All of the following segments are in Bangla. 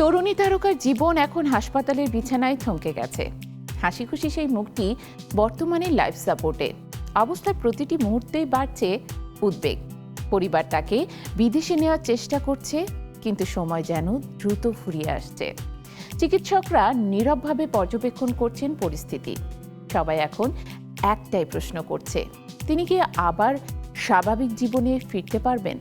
তরুণী তারকার জীবন এখন হাসপাতালের বিছানায় থমকে গেছে। হাসি খুশি সেই মুখটি বর্তমানে লাইফ সাপোর্টে। অবস্থার প্রতিটি মুহূর্তেই বাড়ছে উদ্বেগ। পরিবার তাকে বিদেশে নেওয়ার চেষ্টা করছে, কিন্তু সময় যেন দ্রুত ফুরিয়ে আসছে। চিকিৎসকরা নীরবভাবে পর্যবেক্ষণ করছেন পরিস্থিতি। সবাই এখন একটাই প্রশ্ন করছে, তিনি কি আবার স্বাভাবিক জীবনে ফিরতে পারবেন?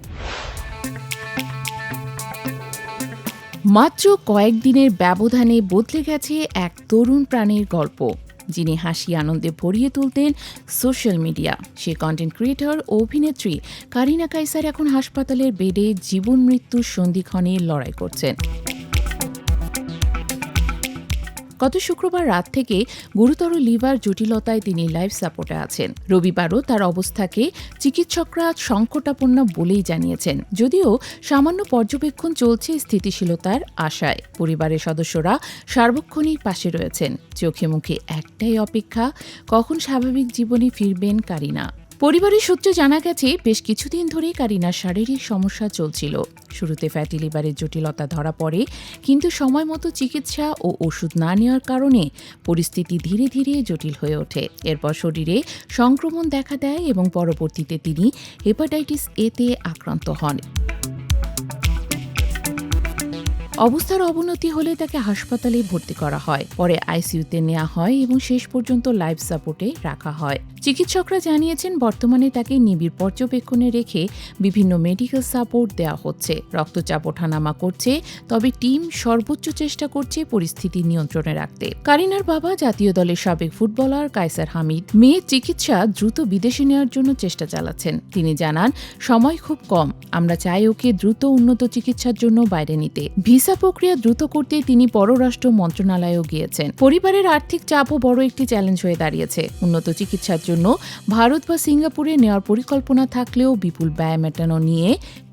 মাত্র কয়েকদিনের ব্যবধানে বদলে গেছে এক তরুণ প্রাণীর গল্প, যিনি হাসি আনন্দে ভরিয়ে তুলতেন সোশ্যাল মিডিয়া। সে কন্টেন্ট ক্রিয়েটর ও অভিনেত্রী কারিনা কাইসার এখন হাসপাতালের বেডে জীবন মৃত্যুর সন্ধিক্ষণে লড়াই করছেন। গত শুক্রবার রাত থেকে গুরুতর লিভার জটিলতায় তিনি লাইফ সাপোর্টে আছেন। রবিবারও তার অবস্থাকে চিকিৎসকরা সংকটাপন্ন বলেই জানিয়েছেন, যদিও সামান্য পর্যবেক্ষণ চলছে স্থিতিশীলতার আশায়। পরিবারের সদস্যরা সার্বক্ষণিক পাশে রয়েছেন। চোখে মুখে একটাই অপেক্ষা, কখন স্বাভাবিক জীবনে ফিরবেন কারিনা। পরিবারের সূত্রে জানা গেছে, বেশ কিছুদিন ধরেই কারিনার শারীরিক সমস্যা চলছিল। শুরুতে ফ্যাটি লিভারের জটিলতা ধরা পড়ে, কিন্তু সময় মতো চিকিৎসা ও ওষুধ না নেওয়ার কারণে পরিস্থিতি ধীরে ধীরে জটিল হয়ে ওঠে। এরপর শরীরে সংক্রমণ দেখা দেয় এবং পরবর্তীতে তিনি হেপাটাইটিস এতে আক্রান্ত হন। অবস্থার অবনতি হলে তাকে হাসপাতালে ভর্তি করা হয়, পরে আইসিইউতে নেওয়া হয় এবং শেষ পর্যন্ত লাইফ সাপোর্টে রাখা হয়। চিকিৎসকরা জানিয়েছেন, বর্তমানে তাকে নিবিড় পর্যবেক্ষণে রেখে বিভিন্ন মেডিকেল সাপোর্ট দেওয়া হচ্ছে। রক্তচাপ ওঠানামা করছে, তবে টিম সর্বোচ্চ চেষ্টা করছে পরিস্থিতি নিয়ন্ত্রণে রাখতে। কারিনার বাবা জাতীয় দলের সাবেক ফুটবলার কায়সার হামিদ মেয়ের চিকিৎসা দ্রুত বিদেশে নেওয়ার জন্য চেষ্টা চালাচ্ছেন। তিনি জানান, সময় খুব কম, আমরা চাই ওকে দ্রুত উন্নত চিকিৎসার জন্য বাইরে নিতে। ভিসা প্রক্রিয়া দ্রুত করতে তিনি পররাষ্ট্র মন্ত্রণালয়েও গিয়েছেন। পরিবারের আর্থিক চাপও বড় একটি চ্যালেঞ্জ হয়ে দাঁড়িয়েছে। উন্নত চিকিৎসার জন্য ভারত বা সিঙ্গাপুরে নেওয়ার পরিকল্পনা থাকলেও বিপুল ব্যয় মেটানো নিয়ে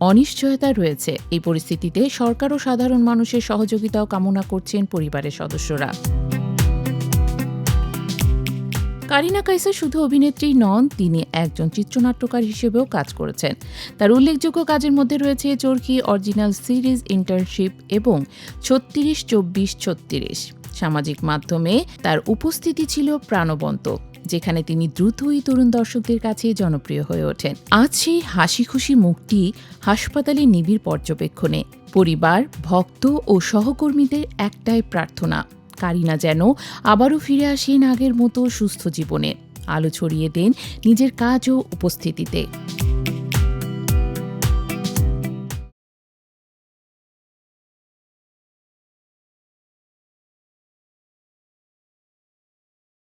অনিশ্চয়তা রয়েছে। এই পরিস্থিতিতে সরকার ও সাধারণ মানুষের সহযোগিতাও কামনা করছেন পরিবারের সদস্যরা। কারিনা কাইসার শুধু অভিনেত্রী নন, তিনি একজন চিত্রনাট্যকার হিসেবেও কাজ করেছেন। তার উল্লেখযোগ্য কাজের মধ্যে রয়েছে চরকি অরিজিনাল সিরিজ, ইন্টার্নশিপ এবং 36-24-36। সামাজিক মাধ্যমে তার উপস্থিতি ছিল প্রাণবন্ত, যেখানে তিনি দ্রুতই তরুণ দর্শকদের কাছে জনপ্রিয় হয়ে ওঠেন। আজ সেই হাসি খুশি মুখটি হাসপাতালে নিবিড় পর্যবেক্ষণে। পরিবার, ভক্ত ও সহকর্মীদের একটাই প্রার্থনা, কারিনা যেন আবারও ফিরে আসেন আগের মতো সুস্থ জীবনে, আলো ছড়িয়ে দেন নিজের কাজ ও উপস্থিতিতে।